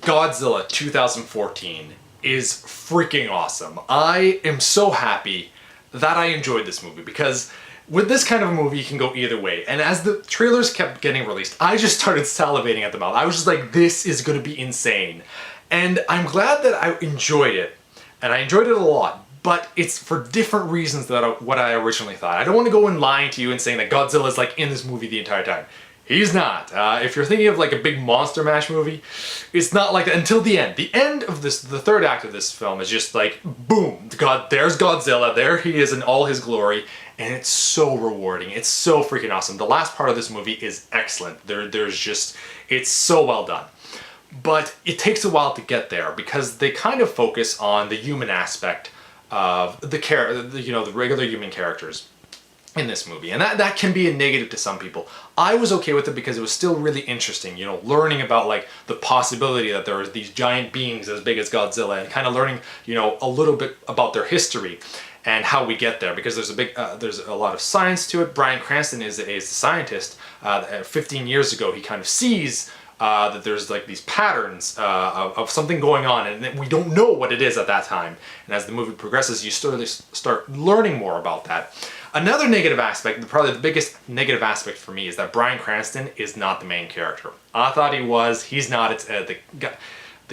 Godzilla 2014 is freaking awesome. I am so happy that I enjoyed this movie because with this kind of a movie you can go either way. And as the trailers kept getting released, I just started salivating at the mouth. I was just like, this is gonna be insane. And I'm glad that I enjoyed it. And I enjoyed it a lot. But it's for different reasons than what I originally thought. I don't want to go in lying to you and saying that Godzilla is like in this movie the entire time. He's not. If you're thinking of like a big monster mash movie, it's not like that until the end. The end of this, the third act of this film is just like, boom, there's Godzilla, there he is in all his glory, and it's so rewarding. It's so freaking awesome. The last part of this movie is excellent. It's so well done. But it takes a while to get there because they kind of focus on the human aspect of the regular human characters in this movie, and that can be a negative to some people. I was okay with it because it was still really interesting, learning about like the possibility that there are these giant beings as big as Godzilla, and kind of learning, a little bit about their history and how we get there, because there's a lot of science to it. Bryan Cranston is a scientist. 15 years ago, he kind of sees that there's like these patterns of something going on, and we don't know what it is at that time. And as the movie progresses, you start learning more about that. Another negative aspect, probably the biggest negative aspect for me, is that Bryan Cranston is not the main character. I thought he was. He's not. It's the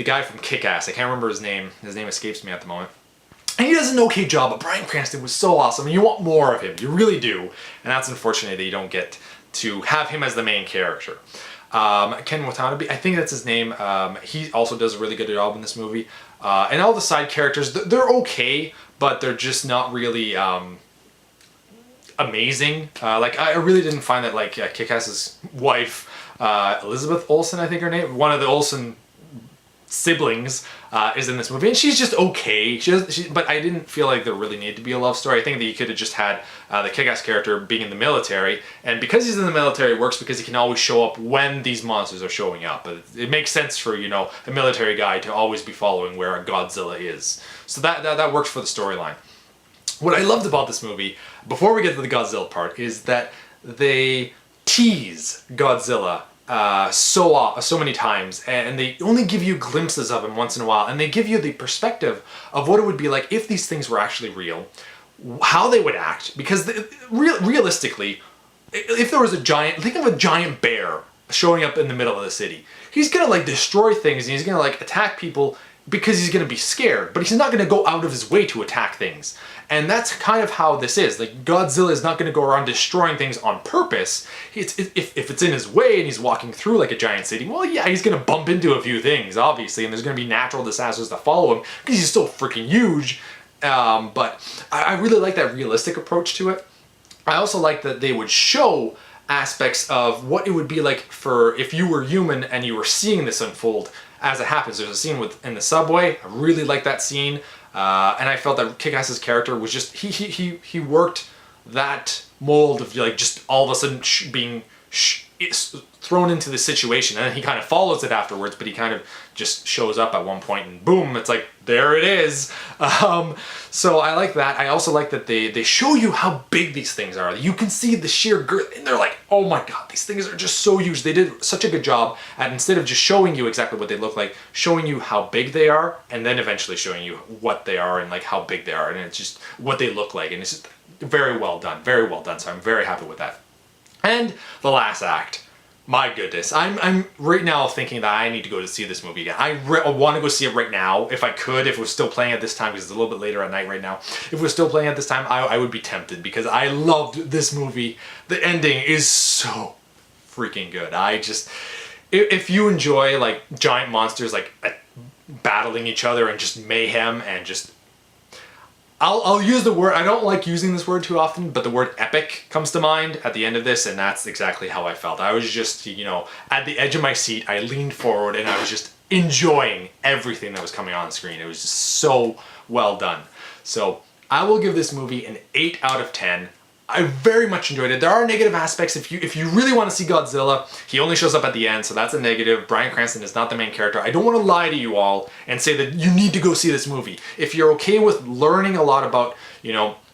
guy from Kick-Ass. I can't remember his name. His name escapes me at the moment. And he does an okay job, but Bryan Cranston was so awesome, and you want more of him. You really do. And that's unfortunate that you don't get to have him as the main character. Ken Watanabe, I think that's his name. He also does a really good job in this movie. And all the side characters, they're okay, but they're just not really amazing. I really didn't find that Kick-Ass's wife, Elizabeth Olsen, I think her name, one of the Olsen siblings, is in this movie, and she's just okay. But I didn't feel like there really needed to be a love story. I think that you could have just had the Kick-Ass character being in the military, and because he's in the military, it works because he can always show up when these monsters are showing up. It makes sense for a military guy to always be following where Godzilla is. So that works for the storyline. What I loved about this movie, before we get to the Godzilla part, is that they tease Godzilla so many times, and they only give you glimpses of him once in a while, and they give you the perspective of what it would be like if these things were actually real, how they would act, because realistically, if there was think of a giant bear showing up in the middle of the city. He's gonna destroy things, and he's gonna attack people because he's gonna be scared, but he's not gonna go out of his way to attack things. And that's kind of how this is. Godzilla is not going to go around destroying things on purpose. If it's in his way and he's walking through like a giant city, well, yeah, he's going to bump into a few things, obviously, and there's going to be natural disasters that follow him because he's so freaking huge. But I really like that realistic approach to it. I also like that they would show aspects of what it would be like for if you were human and you were seeing this unfold as it happens. There's a scene in the subway. I really like that scene. And I felt that Kick-Ass's character was just, he worked that mold of just all of a sudden being thrown into the situation, and then he kind of follows it afterwards, but he kind of just shows up at one point and boom, it's like, there it is. So I like that. I also like that they show you how big these things are. You can see the sheer girth, and they're like, oh my god, these things are just so huge. They did such a good job at, instead of just showing you exactly what they look like, showing you how big they are, and then eventually showing you what they are and how big they are, and it's just what they look like, and it's just very well done, so I'm very happy with that. And the last act. My goodness, I'm right now thinking that I need to go to see this movie again. I want to go see it right now, if I could, if it was still playing at this time, because it's a little bit later at night right now. If it was still playing at this time, I would be tempted, because I loved this movie. The ending is so freaking good. If you enjoy giant monsters battling each other and just mayhem and just... I'll use the word, I don't like using this word too often, but the word epic comes to mind at the end of this, and that's exactly how I felt. I was just, at the edge of my seat, I leaned forward, and I was just enjoying everything that was coming on screen. It was just so well done. So I will give this movie an 8 out of 10. I very much enjoyed it. There are negative aspects. If you really want to see Godzilla, he only shows up at the end, so that's a negative. Bryan Cranston is not the main character. I don't want to lie to you all and say that you need to go see this movie. If you're okay with learning a lot about,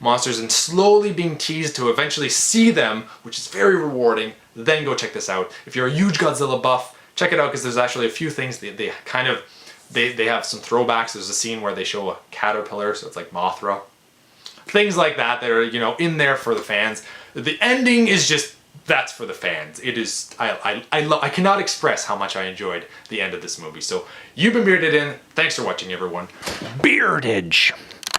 monsters and slowly being teased to eventually see them, which is very rewarding, then go check this out. If you're a huge Godzilla buff, check it out because there's actually a few things they kind of they have some throwbacks. There's a scene where they show a caterpillar, so it's like Mothra. Things like that that are, you know, in there for the fans. The ending is just, that's for the fans. It is, I cannot express how much I enjoyed the end of this movie. So you've been Bearded In. Thanks for watching, everyone. Beardage.